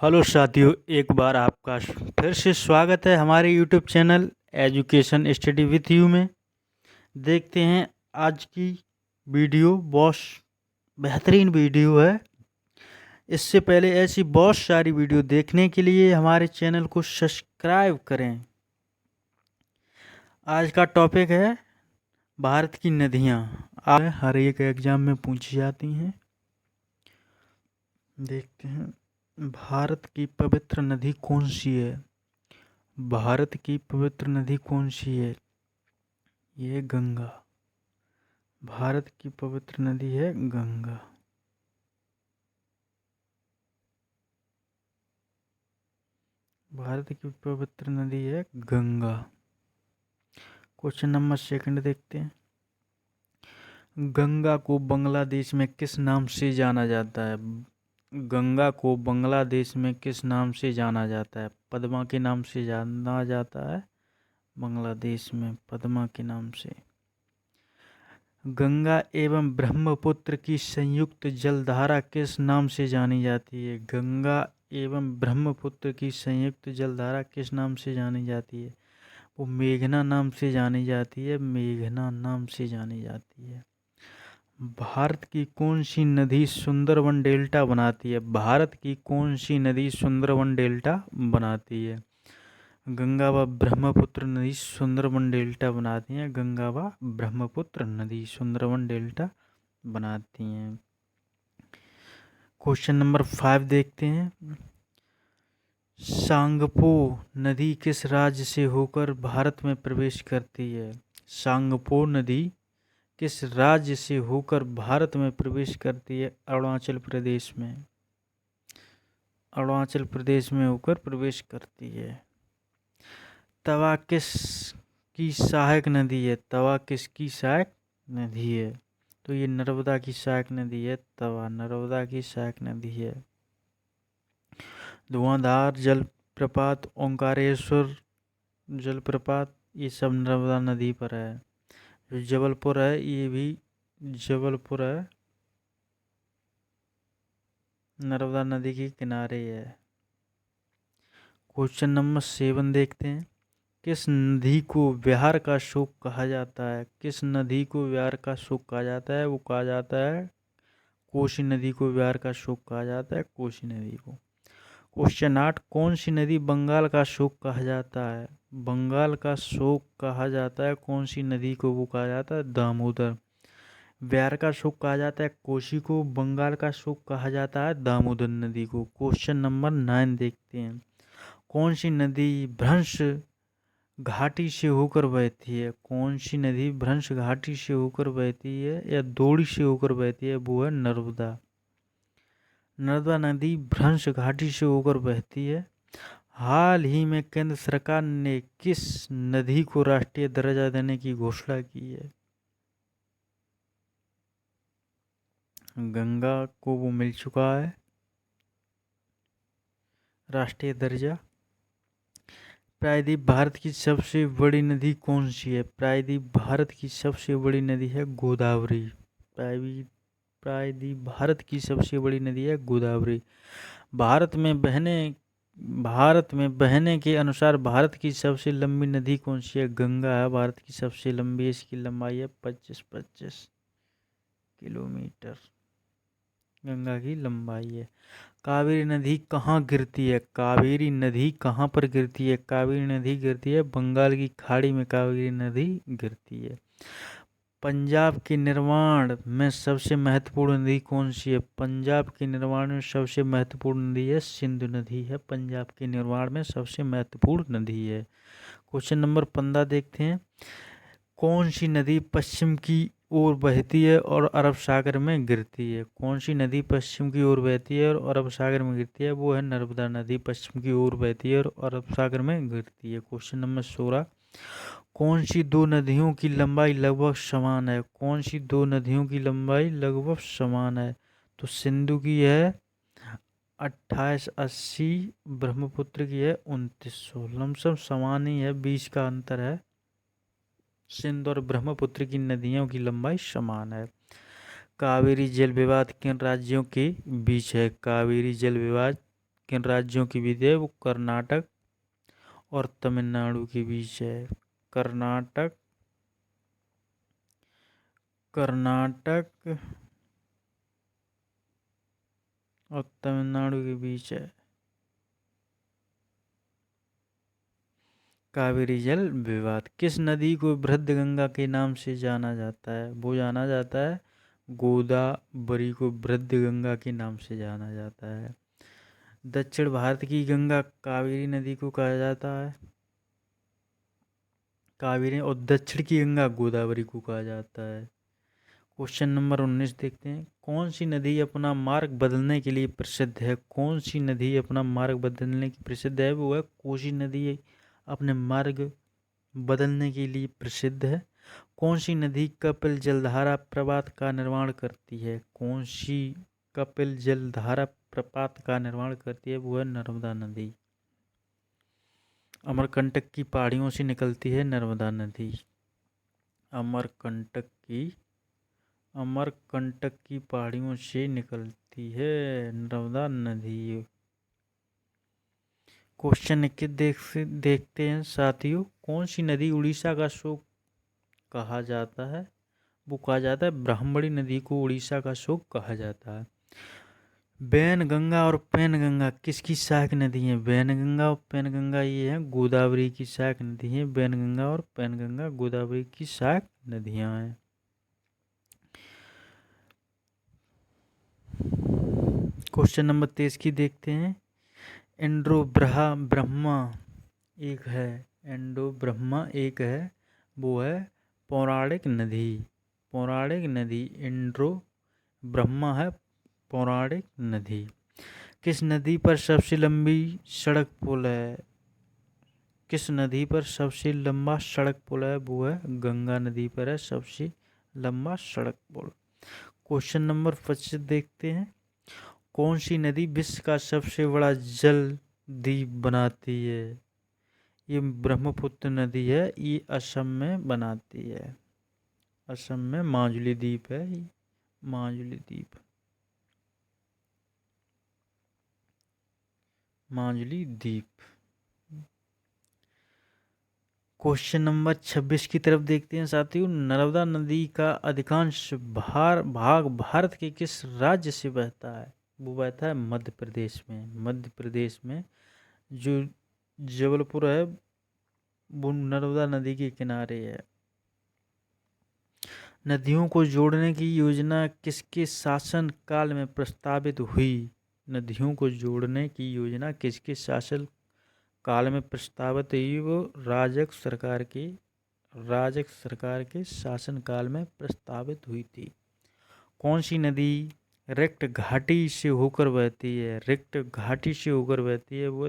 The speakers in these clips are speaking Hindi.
हेलो साथियों, एक बार आपका फिर से स्वागत है हमारे YouTube channel education study with you में। देखते हैं आज की वीडियो। बहुत बेहतरीन वीडियो है। इससे पहले ऐसी बहुत सारी वीडियो देखने के लिए हमारे चैनल को सब्सक्राइब करें। आज का टॉपिक है भारत की नदियाँ। हर एक एग्जाम में पूछी जाती हैं। देखते हैं भारत की पवित्र नदी कौन सी है। भारत की पवित्र नदी कौन सी है? ये गंगा। भारत की पवित्र नदी है गंगा। भारत की पवित्र नदी है गंगा। क्वेश्चन नंबर सेकंड देखते हैं। गंगा को बांग्लादेश में किस नाम से जाना जाता है? गंगा को बांग्लादेश में किस नाम से जाना जाता है? पद्मा के नाम से जाना जाता है बांग्लादेश में, पद्मा के नाम से। गंगा एवं ब्रह्मपुत्र की संयुक्त जलधारा किस नाम से जानी जाती है? गंगा एवं ब्रह्मपुत्र की संयुक्त जलधारा किस नाम से जानी जाती है? वो मेघना नाम से जानी जाती है, मेघना नाम से जानी जाती है। भारत की कौन सी नदी सुंदरवन डेल्टा बनाती है? भारत की कौन सी नदी सुंदरवन डेल्टा बनाती है? गंगा व ब्रह्मपुत्र नदी सुंदरवन डेल्टा बनाती हैं। गंगा व ब्रह्मपुत्र नदी सुंदरवन डेल्टा बनाती हैं। क्वेश्चन नंबर 5 देखते हैं। सांगपो नदी किस राज्य से होकर भारत में प्रवेश करती है? सांगपो नदी किस राज्य से होकर भारत में प्रवेश करती है? अरुणाचल प्रदेश में। अरुणाचल प्रदेश में होकर प्रवेश करती है। तवा किस की सहायक नदी है? तवा किसकी सहायक नदी है? तो ये नर्मदा की सहायक नदी है। तवा नर्मदा की सहायक नदी है। धुआंधार जलप्रपात, ओंकारेश्वर जलप्रपात, ये सब नर्मदा नदी पर है। जो जबलपुर है ये भी जबलपुर है, नर्मदा नदी के किनारे है। क्वेश्चन नंबर 7 देखते हैं। किस नदी को बिहार का शोक कहा जाता है? किस नदी को बिहार का शोक कहा जाता है? वो कहा जाता है कोसी नदी को बिहार का शोक कहा जाता है, कोसी नदी को। क्वेश्चन 8। कौन सी नदी बंगाल का शोक कहा जाता है? बंगाल का शोक कहा जाता है कौन सी नदी को? वो कहा जाता है दामोदर। बिहार का शोक कहा जाता है कोसी को, बंगाल का शोक कहा जाता है दामोदर नदी को। क्वेश्चन नंबर 9 देखते हैं। कौन सी नदी भ्रंश घाटी से होकर बहती है? कौन सी नदी भ्रंश घाटी से होकर बहती है या दोड़ी से होकर बहती है? वो है नर्मदा। नर्मदा नदी भ्रंश घाटी से होकर बहती है। हाल ही में केंद्र सरकार ने किस नदी को राष्ट्रीय दर्जा देने की घोषणा की है? गंगा को वो मिल चुका है राष्ट्रीय दर्जा। प्रायद्वीप भारत की सबसे बड़ी नदी कौन सी है? प्रायद्वीप भारत की सबसे बड़ी नदी है गोदावरी। प्रायद्वीप भारत की सबसे बड़ी नदी है गोदावरी। भारत में बहने के अनुसार भारत की सबसे लंबी नदी कौन सी है? गंगा है भारत की सबसे लंबी। इसकी लंबाई है 25 किलोमीटर। गंगा की लंबाई है। कावेरी नदी कहाँ गिरती है? कावेरी नदी कहाँ पर गिरती है? कावेरी नदी गिरती है बंगाल की खाड़ी में, कावेरी नदी गिरती है। पंजाब के निर्माण में सबसे महत्वपूर्ण नदी कौन सी है? पंजाब के निर्माण में सबसे महत्वपूर्ण नदी है सिंधु नदी है। पंजाब के निर्माण में सबसे महत्वपूर्ण नदी है। क्वेश्चन नंबर 15 देखते हैं। कौन सी नदी पश्चिम की ओर बहती है और अरब सागर में गिरती है? कौन सी नदी पश्चिम की ओर बहती है और अरब सागर में गिरती है? वो है नर्मदा नदी, पश्चिम की ओर बहती है और अरब सागर में गिरती है। Question number 16। कौन सी दो नदियों की लंबाई लगभग समान है? कौन सी दो नदियों की लंबाई लगभग समान है? तो सिंधु की है 2880, ब्रह्मपुत्र की है 2900। लमसम समान ही है, 20 का अंतर है। सिंधु और ब्रह्मपुत्र की नदियों की लंबाई समान है। कावेरी जल विवाद किन राज्यों के बीच है? कावेरी जल विवाद किन राज्यों के बीच है? वो कर्नाटक और तमिलनाडु के बीच है। कर्नाटक और तमिलनाडु के बीच है। कावेरी जल विवाद। किस नदी को बृहद गंगा के नाम से जाना जाता है? वो जाना जाता है गोदावरी को बृहद गंगा के नाम से जाना जाता है। दक्षिण भारत की गंगा कावेरी नदी को कहा जाता है, कावेरी, और दक्षिण की गंगा गोदावरी को कहा जाता है। क्वेश्चन नंबर 19 देखते हैं। कौन सी नदी अपना मार्ग बदलने के लिए प्रसिद्ध है? कौन सी नदी अपना मार्ग बदलने की प्रसिद्ध है? वो है कोसी नदी, अपने मार्ग बदलने के लिए प्रसिद्ध है। कौन सी नदी कपिल जलधारा प्रपात का निर्माण करती है? कौन सी कपिल जलधारा प्रपात का निर्माण करती है? वो है नर्मदा नदी। अमरकंटक की पहाड़ियों से निकलती है नर्मदा नदी। अमरकंटक की पहाड़ियों से निकलती है नर्मदा नदी। क्वेश्चन 21 देखते हैं साथियों। कौन सी नदी उड़ीसा का शोक कहा जाता है? वो कहा जाता है ब्राह्मणी नदी को उड़ीसा का शोक कहा जाता है। वैनगंगा और पैनगंगा किसकी सहायक नदी है? वैनगंगा और पैनगंगा ये है गोदावरी की सहायक नदी है। वैनगंगा और पैनगंगा गोदावरी की सहायक नदियां हैं। क्वेश्चन नंबर 23 की देखते हैं। इंद्रो ब्रह्मा एक है, इंडो ब्रह्मा एक है, वो है पौराणिक नदी। पौराणिक नदी इंद्रो ब्रह्मा है पौराणिक नदी। किस नदी पर सबसे लंबी सड़क पुल है? किस नदी पर सबसे लंबा सड़क पुल है? वो है गंगा नदी पर है सबसे लंबा सड़क पुल। क्वेश्चन नंबर 25 देखते हैं। कौन सी नदी विश्व का सबसे बड़ा जल द्वीप बनाती है? ये ब्रह्मपुत्र नदी है, ये असम में बनाती है। असम में माजुली द्वीप है, माजुली द्वीप, माजुली द्वीप। क्वेश्चन नंबर 26 की तरफ देखते हैं साथियों। नर्मदा नदी का अधिकांश भाग भारत के किस राज्य से बहता है? वो बहता है मध्य प्रदेश में। मध्य प्रदेश में जो जबलपुर है वो नर्मदा नदी के किनारे है। नदियों को जोड़ने की योजना किसके शासन काल में प्रस्तावित हुई? नदियों को जोड़ने की योजना किसके शासन काल में प्रस्तावित हुई? वो राजक सरकार के शासन काल में प्रस्तावित हुई थी। कौन सी नदी रिक्त घाटी से होकर बहती है? रिक्त घाटी से होकर बहती है वो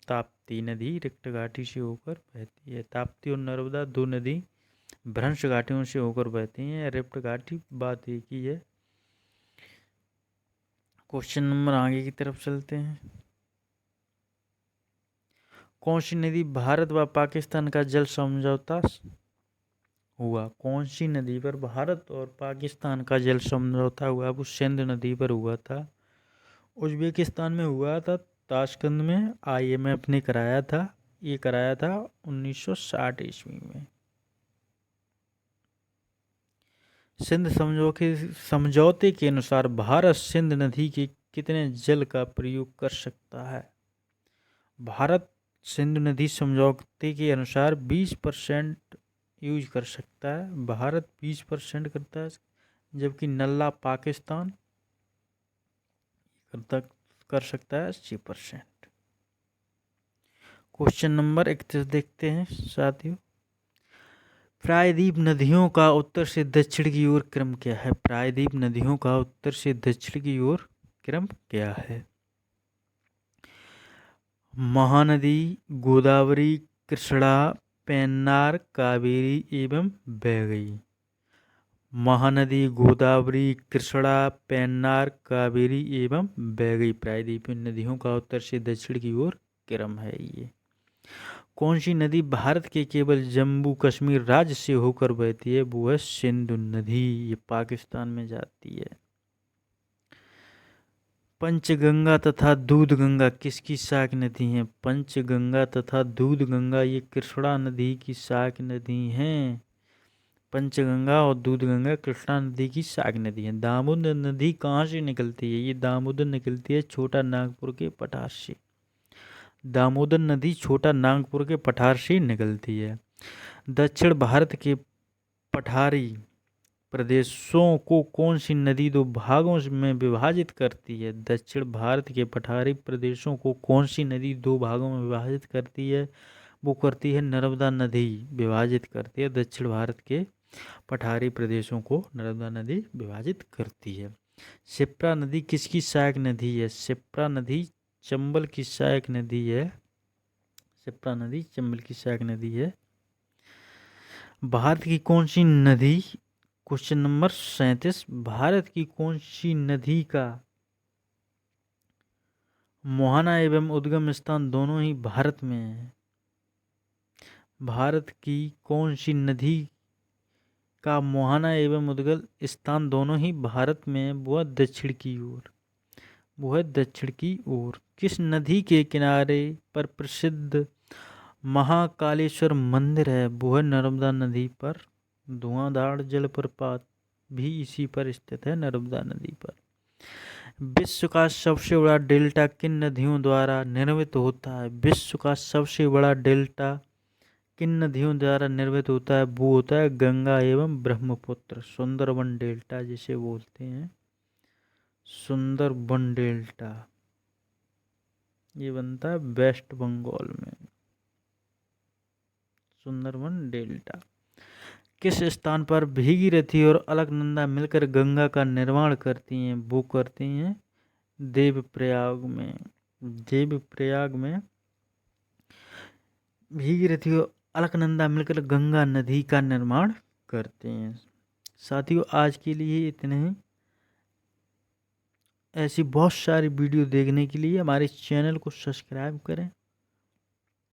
ताप्ती नदी रिक्त घाटी से होकर बहती है। ताप्ती और नर्मदा दो नदी भ्रंश घाटियों से होकर बहती हैं। रिक्त घाटी बात एक ही है। क्वेश्चन नंबर आगे की तरफ चलते हैं। कौन सी नदी भारत व पाकिस्तान का जल समझौता हुआ? कौन सी नदी पर भारत और पाकिस्तान का जल समझौता हुआ? वो सिंध नदी पर हुआ था, उज्बेकिस्तान में हुआ था, ताशकंद में IMF ने कराया था। ये कराया था 1960 ईस्वी में। सिंध समझौते के अनुसार भारत सिंध नदी के कितने जल का प्रयोग कर सकता है? भारत सिंध नदी समझौते के अनुसार 20% यूज कर सकता है। भारत 20% करता है, जबकि नल्ला पाकिस्तान कर सकता है 80%। क्वेश्चन नंबर 31 देखते हैं साथियों। प्रायद्वीप नदियों का उत्तर से दक्षिण की ओर क्रम क्या है? प्रायद्वीप नदियों का उत्तर से दक्षिण की ओर क्रम क्या है? महानदी, गोदावरी, कृष्णा, पेन्नार, कावेरी एवं बैगई। महानदी, गोदावरी, कृष्णा, पेन्नार, कावेरी एवं बैगई प्रायद्वीप नदियों का उत्तर से दक्षिण की ओर क्रम है ये। कौन सी नदी भारत के केवल जम्मू कश्मीर राज्य से होकर बहती है? वो है सिंधु नदी, ये पाकिस्तान में जाती है। पंचगंगा तथा दूधगंगा किसकी सहायक नदी हैं? पंचगंगा तथा दूधगंगा ये कृष्णा नदी की सहायक नदी हैं। पंचगंगा और दूधगंगा कृष्णा नदी की सहायक नदी है। दामोदर नदी कहाँ से निकलती है? ये दामोदर निकलती है छोटा नागपुर के पठार से। दामोदर नदी छोटा नागपुर के पठार से निकलती है। दक्षिण भारत के पठारी प्रदेशों को कौन सी नदी दो भागों में विभाजित करती है? दक्षिण भारत के पठारी प्रदेशों को कौन सी नदी दो भागों में विभाजित करती है? वो करती है नर्मदा नदी विभाजित करती है। दक्षिण भारत के पठारी प्रदेशों को नर्मदा नदी विभाजित करती है। शिप्रा नदी किसकी सहायक नदी है? शिप्रा नदी चंबल की सहायक नदी है। शिप्रा नदी चंबल की सहायक नदी है। भारत की कौन सी नदी, क्वेश्चन नंबर 37, भारत की कौन सी नदी का मोहना एवं उद्गम स्थान दोनों ही भारत में है? भारत की कौन सी नदी का मोहना एवं उद्गम स्थान दोनों ही भारत में है? वो है दक्षिण की ओर। वो है दक्षिण की ओर। किस नदी के किनारे पर प्रसिद्ध महाकालेश्वर मंदिर है? वो है नर्मदा नदी पर। धुआंधार जलप्रपात भी इसी पर स्थित है, नर्मदा नदी पर। विश्व का सबसे बड़ा डेल्टा किन नदियों द्वारा निर्मित होता है? विश्व का सबसे बड़ा डेल्टा किन नदियों द्वारा निर्मित होता है? वो होता है गंगा एवं ब्रह्मपुत्र। सुंदरबन डेल्टा जिसे बोलते हैं, सुंदरबन डेल्टा, ये बनता है वेस्ट बंगाल में। सुंदरबन डेल्टा। किस स्थान पर भीगीरथी और अलकनंदा मिलकर गंगा का निर्माण करती हैं? वो करती हैं देवप्रयाग में। देवप्रयाग में भीगीरथी और अलकनंदा मिलकर गंगा नदी का निर्माण करते हैं। साथियों, आज के लिए इतने ही। ऐसी बहुत सारी वीडियो देखने के लिए हमारे चैनल को सब्सक्राइब करें।